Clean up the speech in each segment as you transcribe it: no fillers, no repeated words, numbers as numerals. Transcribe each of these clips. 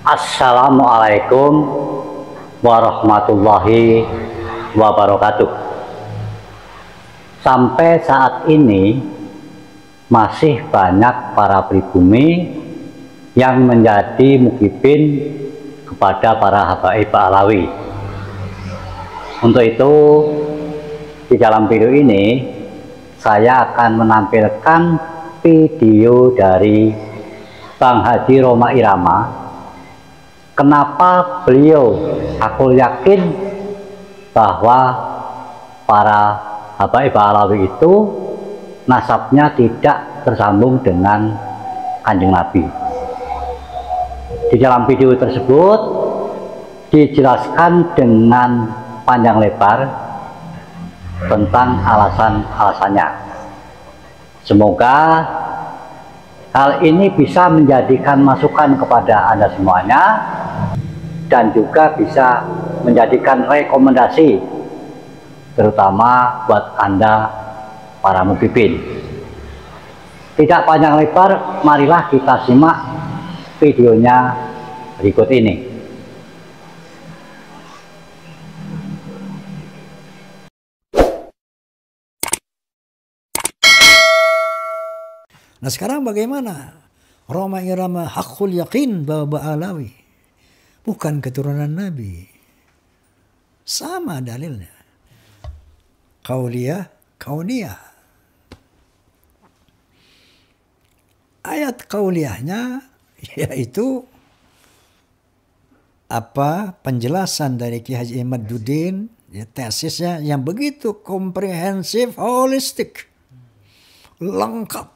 Assalamualaikum warahmatullahi wabarakatuh. Sampai saat ini masih banyak para pribumi yang menjadi mukibin kepada para habaib Alawi. Untuk itu, di dalam video ini saya akan menampilkan video dari Bang Haji Rhoma Irama. Kenapa beliau, aku yakin bahwa para habaib Alawi itu nasabnya tidak tersambung dengan Kanjeng Nabi. Di dalam video tersebut dijelaskan dengan panjang lebar tentang alasan-alasannya. Semoga hal ini bisa menjadikan masukan kepada Anda semuanya dan juga bisa menjadikan rekomendasi terutama buat Anda para mukibin. Tidak panjang lebar, marilah kita simak videonya berikut ini. Nah sekarang bagaimana? Rhoma Irama hakul yakin bahwa Alawi bukan keturunan Nabi. Sama dalilnya. Qauliyah, kauniyah. Ayat qauliyahnya yaitu penjelasan dari Ki Haji Imaduddin, tesisnya yang begitu komprehensif, holistik, lengkap.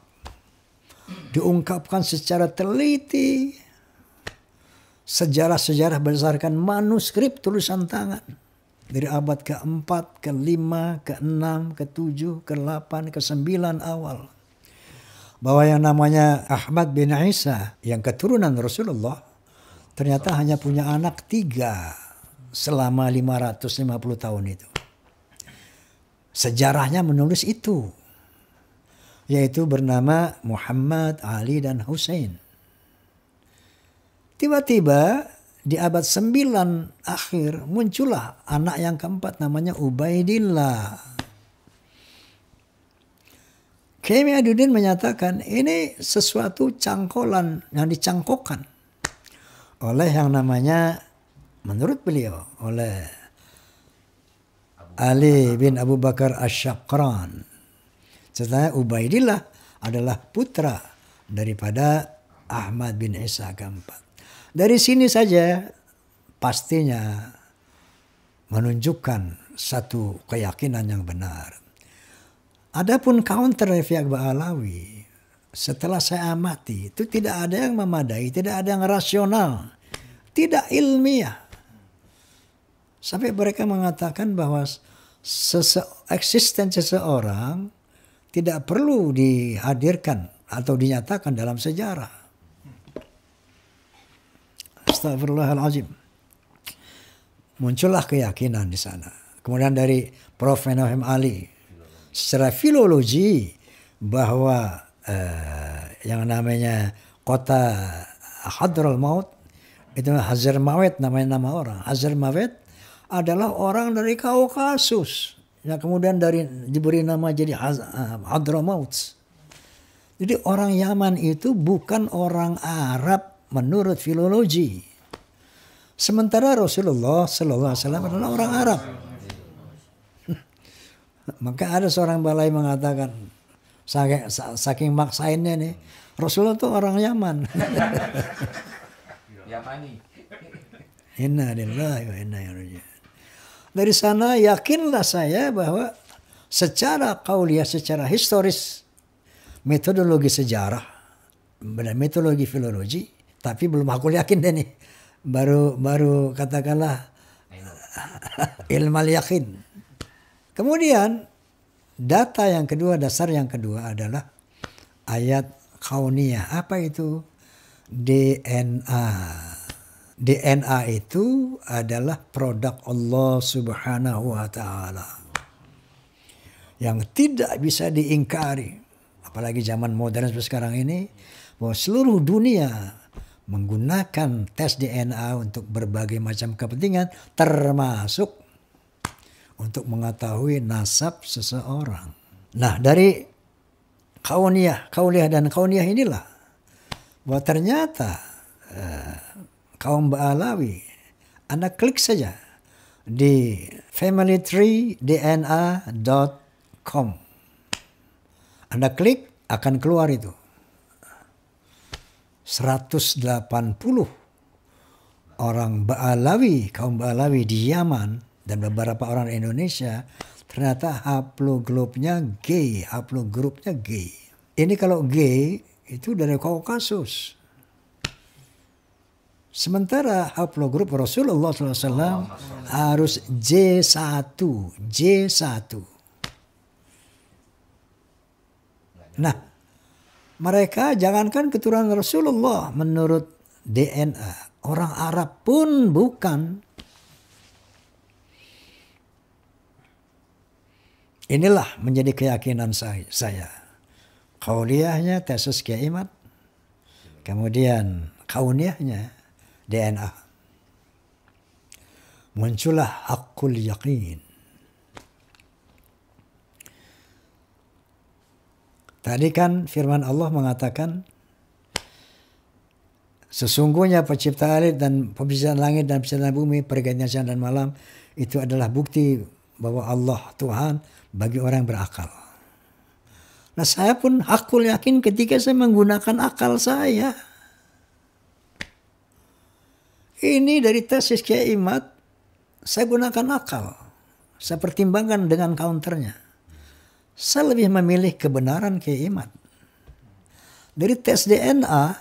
Diungkapkan secara teliti sejarah-sejarah berdasarkan manuskrip tulisan tangan dari abad ke-4, ke-5, ke-6, ke-7, ke-8, ke-9 awal, bahwa yang namanya Ahmad bin Isa yang keturunan Rasulullah ternyata hanya punya anak 3 selama 550 tahun itu. Sejarahnya menulis itu, yaitu bernama Muhammad, Ali, dan Hussein. Tiba-tiba di abad 9 akhir muncullah anak yang keempat namanya Ubaidillah. Kiai Imaduddin menyatakan ini sesuatu cangkolan yang dicangkokkan oleh yang namanya, menurut beliau, oleh Ali bin Abu Bakar Asy-Syaqran. Setelah Ubaidillah adalah putra daripada Ahmad bin Isa keempat. Dari sini saja pastinya menunjukkan satu keyakinan yang benar. Adapun counter pihak Alawi, setelah saya amati, itu tidak ada yang memadai, tidak ada yang rasional, tidak ilmiah. Sampai mereka mengatakan bahwa eksistensi seseorang tidak perlu dihadirkan atau dinyatakan dalam sejarah. Astagfirullahaladzim. Muncullah keyakinan di sana. Kemudian dari Prof. Menahem Ali, secara filologi, bahwa yang namanya kota Hadramaut itu Hazarmawet, namanya nama orang. Hazarmawet adalah orang dari Kaukasus. Ya, kemudian diberi nama jadi Hadramaut. Jadi orang Yaman itu bukan orang Arab menurut filologi. Sementara Rasulullah Sallallahu Alaihi Wasallam adalah orang Arab. Maka ada seorang balai mengatakan, saking maksainnya nih, Rasulullah itu orang Yaman. Yamani. Inna lillahi wa inna ilaihi raji'un. Dari sana yakinlah saya bahwa secara qauliyah, secara historis, metodologi sejarah dan metodologi filologi, tapi belum aku yakin deh nih, baru katakanlah ilmal yakin. Kemudian data yang kedua, dasar yang kedua adalah ayat kauniyah. Apa itu? DNA. DNA itu adalah produk Allah Subhanahu wa Ta'ala yang tidak bisa diingkari, apalagi zaman modern seperti sekarang ini, bahwa seluruh dunia menggunakan tes DNA untuk berbagai macam kepentingan, termasuk untuk mengetahui nasab seseorang. Nah, dari kauniyah dan kauniyah inilah bahwa ternyata kaum Ba'alawi, Anda klik saja di familytreedna.com. Anda klik, akan keluar itu 180 orang Ba'alawi, kaum Ba'alawi di Yaman dan beberapa orang di Indonesia, ternyata haplogrupnya gay, haplogrupnya gay. Ini kalau gay itu dari Kaukasus. Sementara haplogrup Rasulullah SAW harus J1. Nah, mereka jangankan keturunan Rasulullah menurut DNA, orang Arab pun bukan. Inilah menjadi keyakinan saya. Kauliyahnya tesis Kiai Imad, kemudian kauniyahnya DNA. Muncullah hakul yakin. Tadi kan firman Allah mengatakan, sesungguhnya pencipta penciptaan langit dan penciptaan bumi, pergantian siang dan malam, itu adalah bukti bahwa Allah Tuhan bagi orang yang berakal. Nah, saya pun hakul yakin ketika saya menggunakan akal saya. Ini dari tesis Kiai Imad, saya gunakan akal. Saya pertimbangkan dengan counternya. Saya lebih memilih kebenaran Kiai Imad. Dari tes DNA,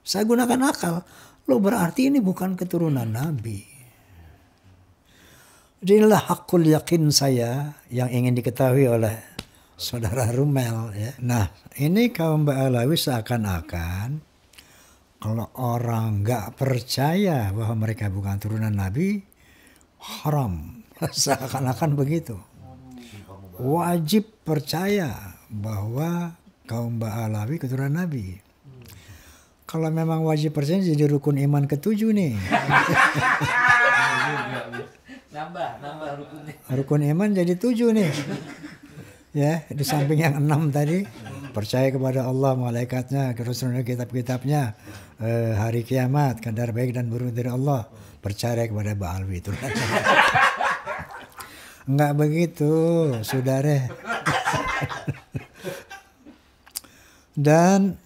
saya gunakan akal. Loh, berarti ini bukan keturunan Nabi. Inilah hakul yakin saya yang ingin diketahui oleh saudara Rumel. Ya. Nah, ini kaum Ba'alawi seakan-akan kalau orang nggak percaya bahwa mereka bukan turunan Nabi, haram. Seakan-akan begitu. Wajib percaya bahwa kaum Ba'alawi keturunan Nabi. Kalau memang wajib percaya jadi rukun iman ke-7 nih. Nambah rukunnya. Rukun iman jadi 7 nih. Ya, di samping yang 6 tadi, percaya kepada Allah, malaikatnya, Rasulnya, kitab-kitabnya, hari kiamat, kadar baik dan buruk dari Allah, percaya kepada Ba'alawi itu. Enggak begitu, saudara. Dan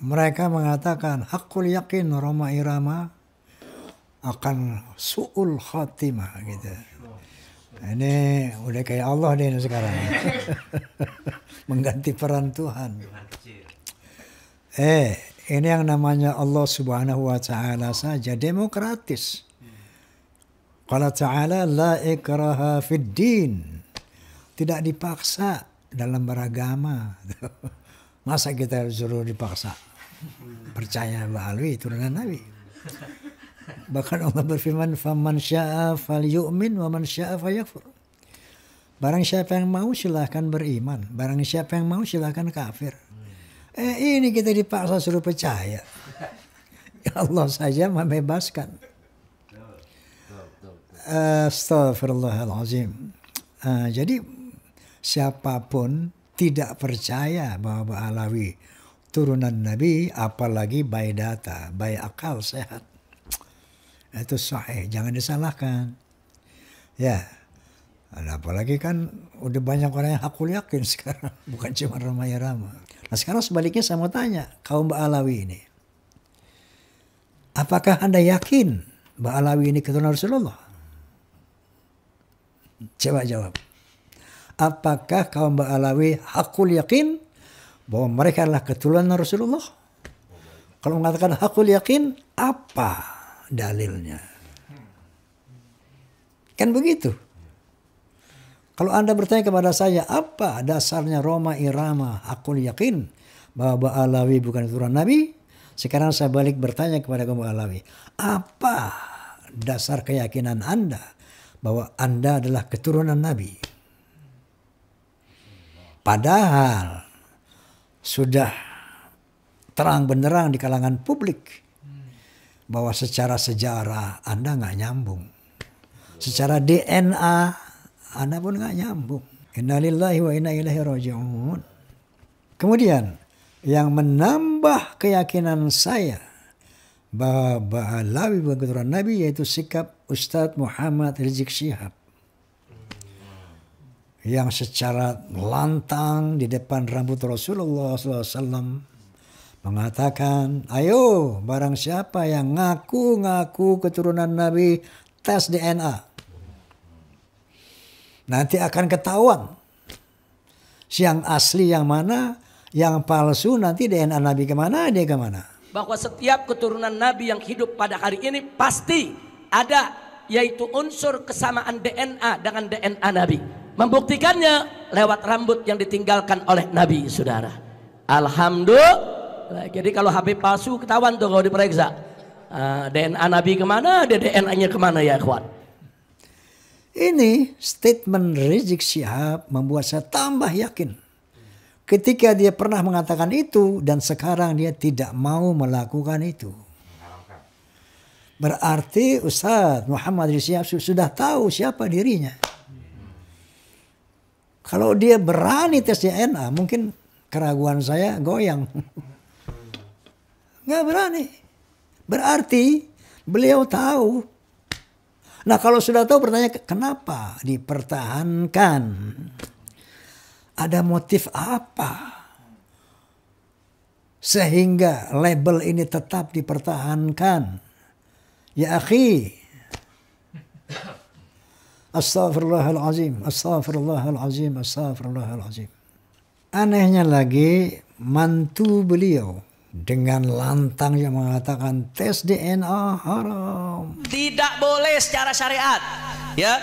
mereka mengatakan hakul yakin Roma Irama akan su'ul khatimah gitu. Ini udah kayak Allah deh sekarang. Mengganti peran Tuhan. Ini yang namanya Allah Subhanahu wa taala saja demokratis. Qala ta'ala la ikraha fid din. Tidak dipaksa dalam beragama. Masa kita suruh dipaksa? Percaya Ba'alawi turunan Nabi. Bahkan Allah berfirman, "Faman syaa falyu'min wa man syaa falyakfur." Barang siapa yang mau silahkan beriman, barang siapa yang mau silahkan kafir. Ini kita dipaksa suruh percaya. Allah saja membebaskan. Astaghfirullahalazim. Jadi siapapun tidak percaya bahwa Ba'alawi turunan Nabi, apalagi by data, by akal sehat. Itu sahih, jangan disalahkan. Ya, apalagi kan udah banyak orang yang hakul yakin sekarang, bukan cuma Roma Irama. Nah sekarang sebaliknya saya mau tanya, kaum Ba'alawi ini, apakah Anda yakin Ba'alawi ini keturunan Rasulullah? Coba jawab. Apakah kaum Ba'alawi hakul yakin bahwa mereka adalah keturunan Rasulullah? Kalau mengatakan hakul yakin, apa dalilnya? Kan begitu. Kalau Anda bertanya kepada saya, apa dasarnya Roma Irama hakul yakin bahwa Ba'alawi bukan keturunan Nabi? Sekarang saya balik bertanya kepada kaum Ba'alawi, apa dasar keyakinan Anda bahwa Anda adalah keturunan Nabi? Padahal sudah terang benderang di kalangan publik bahwa secara sejarah Anda nggak nyambung, secara DNA Anda pun nggak nyambung. Innalillahi wa inna ilaihi raji'un. Kemudian yang menambah keyakinan saya bahwa Ba'alawi bukan keturunan Nabi yaitu sikap Ustadz Muhammad Rizik Syihab yang secara lantang di depan rambut Rasulullah SAW mengatakan, ayo barang siapa yang ngaku keturunan Nabi, tes DNA. Nanti akan ketahuan yang asli yang mana, yang palsu nanti DNA Nabi kemana, dia kemana. Bahwa setiap keturunan Nabi yang hidup pada hari ini pasti ada, yaitu unsur kesamaan DNA dengan DNA Nabi. Membuktikannya lewat rambut yang ditinggalkan oleh Nabi, saudara. Alhamdulillah. Jadi kalau HP palsu ketahuan tuh kalau diperiksa. DNA Nabi kemana, DNA-nya kemana ya ikhwan. Ini statement Rizik Syihab membuat saya tambah yakin. Ketika dia pernah mengatakan itu dan sekarang dia tidak mau melakukan itu. Berarti Ustadz Muhammad Rizik Syihab sudah tahu siapa dirinya. Kalau dia berani tes DNA, mungkin keraguan saya goyang. Nggak berani. Berarti beliau tahu. Nah kalau sudah tahu pertanyaan kenapa dipertahankan? Ada motif apa? Sehingga label ini tetap dipertahankan. Ya akhi. Astaghfirullahalazim. Astaghfirullahalazim. Astaghfirullahalazim. Anehnya lagi mantu beliau dengan lantang yang mengatakan tes DNA haram. Tidak boleh secara syariat, ya,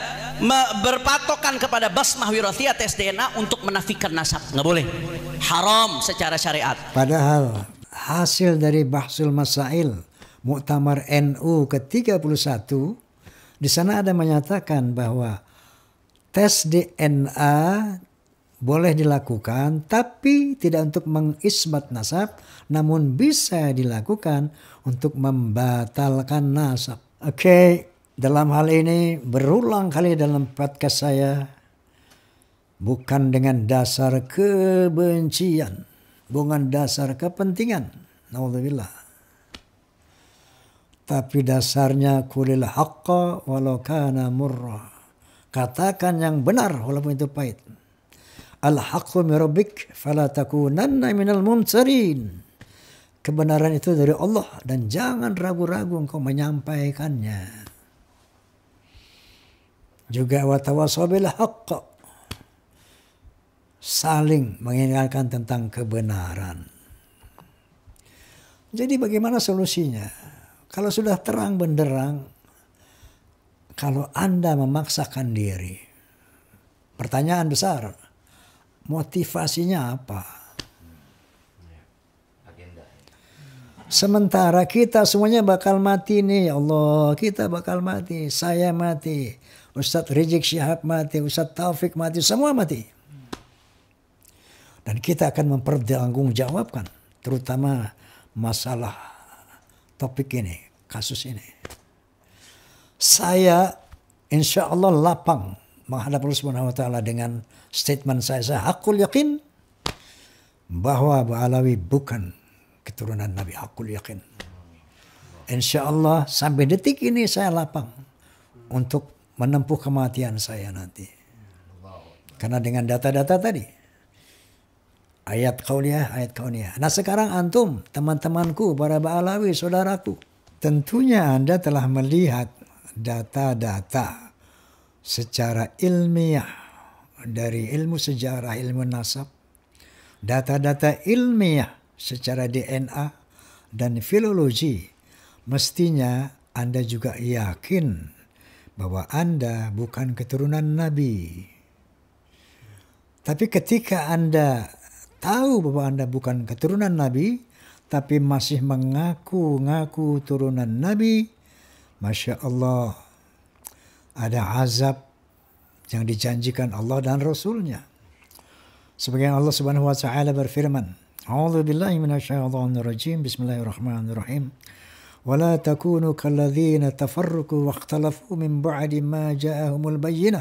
berpatokan kepada basmah wirathiyah tes DNA untuk menafikan nasab, nggak boleh. Haram secara syariat. Padahal hasil dari Bahsul Masail Muktamar NU ke-31 di sana ada menyatakan bahwa tes DNA boleh dilakukan tapi tidak untuk mengisbat nasab, namun bisa dilakukan untuk membatalkan nasab. Oke, dalam hal ini berulang kali dalam podcast saya, bukan dengan dasar kebencian, bukan dasar kepentingan, naudzubillah, tapi dasarnya kulil haqqa walau kana murra. Katakan yang benar walaupun itu pahit. Al-haqqu min rabbik fala takunanna minal mumtarin. Kebenaran itu dari Allah dan jangan ragu-ragu engkau menyampaikannya. Juga wa tawassaw bil haqq. Saling mengingatkan tentang kebenaran. Jadi bagaimana solusinya? Kalau sudah terang benderang, kalau Anda memaksakan diri, pertanyaan besar, motivasinya apa? Sementara kita semuanya bakal mati nih, ya Allah, kita bakal mati, saya mati, Ustadz Rizik Syihab mati, Ustadz Taufik mati, semua mati. Dan kita akan mempertanggungjawabkan, terutama masalah topik ini, kasus ini. Saya insya Allah lapang menghadap Allah Subhanahu wa Ta'ala dengan statement saya hakul yakin bahwa Ba'alawi bukan keturunan Nabi, hakul yakin. Insya Allah sampai detik ini saya lapang untuk menempuh kematian saya nanti. Karena dengan data-data tadi, ayat kauniyah. Nah sekarang antum, teman-temanku, para Ba'alawi, saudaraku, tentunya Anda telah melihat data-data secara ilmiah dari ilmu sejarah, ilmu nasab, data-data ilmiah secara DNA dan filologi. Mestinya Anda juga yakin bahwa Anda bukan keturunan Nabi. Tapi ketika Anda tahu bahwa Anda bukan keturunan Nabi, tapi masih mengaku-ngaku turunan Nabi, Masya Allah, ada azab yang dijanjikan Allah dan Rasulnya. Sebagian Allah Subhanahu wa Ta'ala berfirman, A'udzu billahi minasyaitonir rajim. Bismillahirrahmanirrahim. Wala takunu kalladzina tafarraqu wakhtalafu min ba'di ma ja'ahumul bayyinah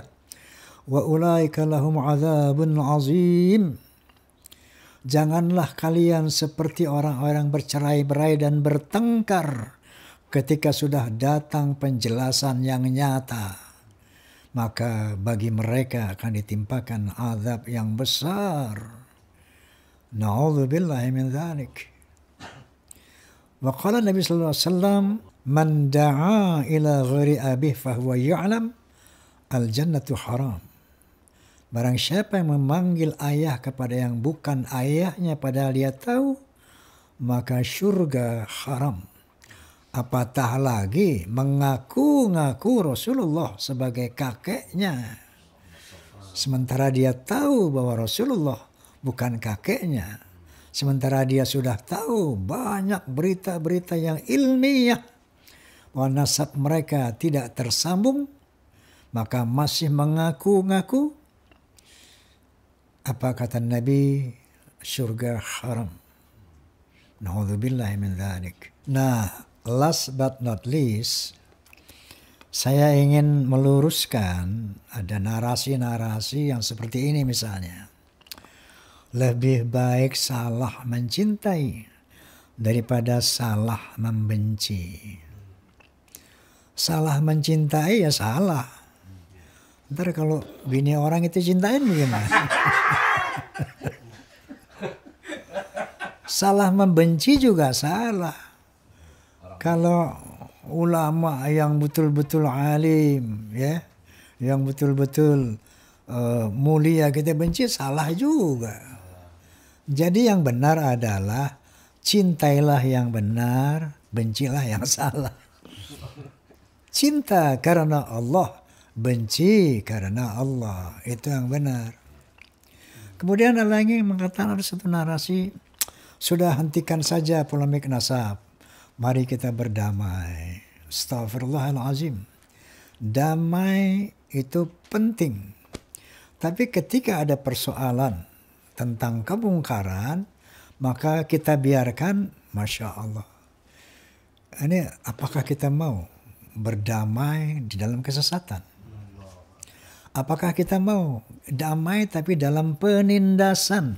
wa ulaika lahum 'adzabun 'azim. Janganlah kalian seperti orang-orang bercerai-berai dan bertengkar ketika sudah datang penjelasan yang nyata. Maka bagi mereka akan ditimpakan azab yang besar. Na'udzubillahi min dzalik. Wa qala Nabi sallallahu alaihi wasallam, "Man da'a ila ghairi abih fahuwa ya'lam al-jannatu haram." Barang siapa yang memanggil ayah kepada yang bukan ayahnya padahal dia tahu, maka surga haram. Apatah lagi mengaku-ngaku Rasulullah sebagai kakeknya. Sementara dia tahu bahwa Rasulullah bukan kakeknya. Sementara dia sudah tahu banyak berita-berita yang ilmiah bahwa nasab mereka tidak tersambung, maka masih mengaku-ngaku. Apa kata Nabi? Surga haram. Na'udzubillahi min dzalik. Nah, last but not least, saya ingin meluruskan ada narasi-narasi yang seperti ini misalnya. Lebih baik salah mencintai daripada salah membenci. Salah mencintai ya salah. Ntar kalau bini orang itu cintain bagaimana? Salah membenci juga salah. Kalau ulama yang betul-betul alim, ya, yang betul-betul mulia kita benci, salah juga. Jadi yang benar adalah cintailah yang benar, bencilah yang salah. Cinta karena Allah, benci karena Allah, itu yang benar. Kemudian ada lagi yang mengatakan ada satu narasi, sudah hentikan saja polemik nasab. Mari kita berdamai. Astaghfirullahalazim. Damai itu penting. Tapi ketika ada persoalan tentang kemungkaran, maka kita biarkan, Masya Allah. Ini apakah kita mau berdamai di dalam kesesatan? Apakah kita mau damai tapi dalam penindasan?